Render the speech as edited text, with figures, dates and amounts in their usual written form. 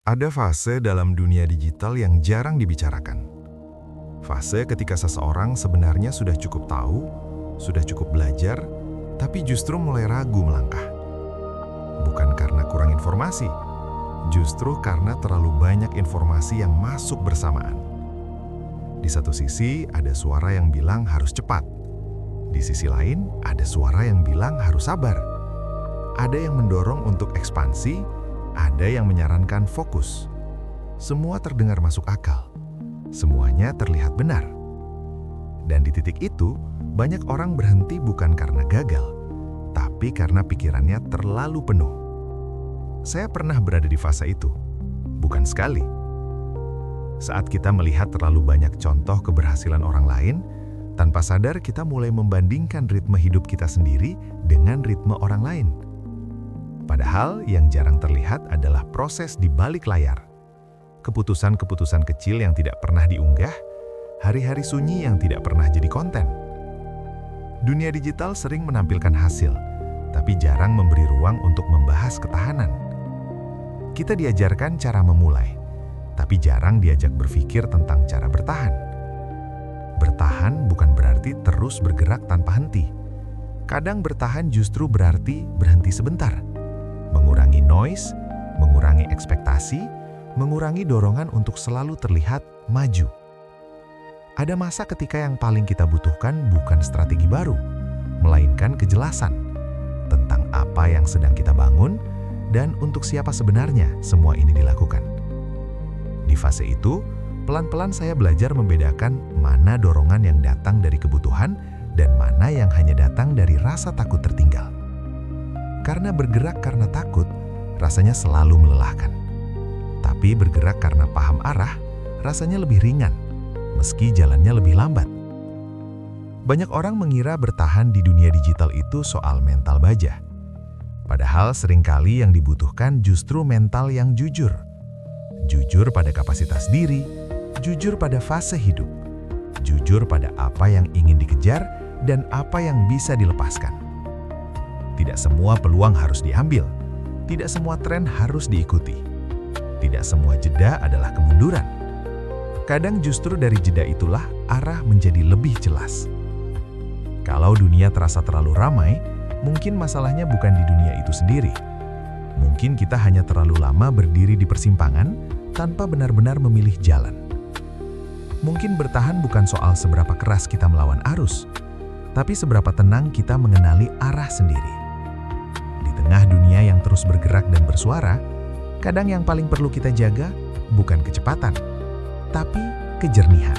Ada fase dalam dunia digital yang jarang dibicarakan. Fase ketika seseorang sebenarnya sudah cukup tahu, sudah cukup belajar, tapi justru mulai ragu melangkah. Bukan karena kurang informasi, justru karena terlalu banyak informasi yang masuk bersamaan. Di satu sisi, ada suara yang bilang harus cepat. Di sisi lain, ada suara yang bilang harus sabar. Ada yang mendorong untuk ekspansi, ada yang menyarankan fokus. Semua terdengar masuk akal. Semuanya terlihat benar. Dan di titik itu, banyak orang berhenti bukan karena gagal, tapi karena pikirannya terlalu penuh. Saya pernah berada di fase itu. Bukan sekali. Saat kita melihat terlalu banyak contoh keberhasilan orang lain, tanpa sadar kita mulai membandingkan ritme hidup kita sendiri dengan ritme orang lain. Padahal yang jarang terlihat adalah proses di balik layar. Keputusan-keputusan kecil yang tidak pernah diunggah, hari-hari sunyi yang tidak pernah jadi konten. Dunia digital sering menampilkan hasil, tapi jarang memberi ruang untuk membahas ketahanan. Kita diajarkan cara memulai, tapi jarang diajak berpikir tentang cara bertahan. Bertahan bukan berarti terus bergerak tanpa henti. Kadang bertahan justru berarti berhenti sebentar. Mengurangi noise, mengurangi ekspektasi, mengurangi dorongan untuk selalu terlihat maju. Ada masa ketika yang paling kita butuhkan bukan strategi baru, melainkan kejelasan tentang apa yang sedang kita bangun dan untuk siapa sebenarnya semua ini dilakukan. Di fase itu, pelan-pelan saya belajar membedakan mana dorongan yang datang dari kebutuhan dan mana yang hanya datang dari rasa takut tertinggal. Karena bergerak karena takut, rasanya selalu melelahkan. Tapi bergerak karena paham arah, rasanya lebih ringan, meski jalannya lebih lambat. Banyak orang mengira bertahan di dunia digital itu soal mental baja. Padahal seringkali yang dibutuhkan justru mental yang jujur. Jujur pada kapasitas diri, jujur pada fase hidup, jujur pada apa yang ingin dikejar dan apa yang bisa dilepaskan. Tidak semua peluang harus diambil, tidak semua tren harus diikuti. Tidak semua jeda adalah kemunduran. Kadang justru dari jeda itulah arah menjadi lebih jelas. Kalau dunia terasa terlalu ramai, mungkin masalahnya bukan di dunia itu sendiri. Mungkin kita hanya terlalu lama berdiri di persimpangan tanpa benar-benar memilih jalan. Mungkin bertahan bukan soal seberapa keras kita melawan arus, tapi seberapa tenang kita mengenali arah sendiri. Di tengah dunia yang terus bergerak dan bersuara, kadang yang paling perlu kita jaga bukan kecepatan, tapi kejernihan.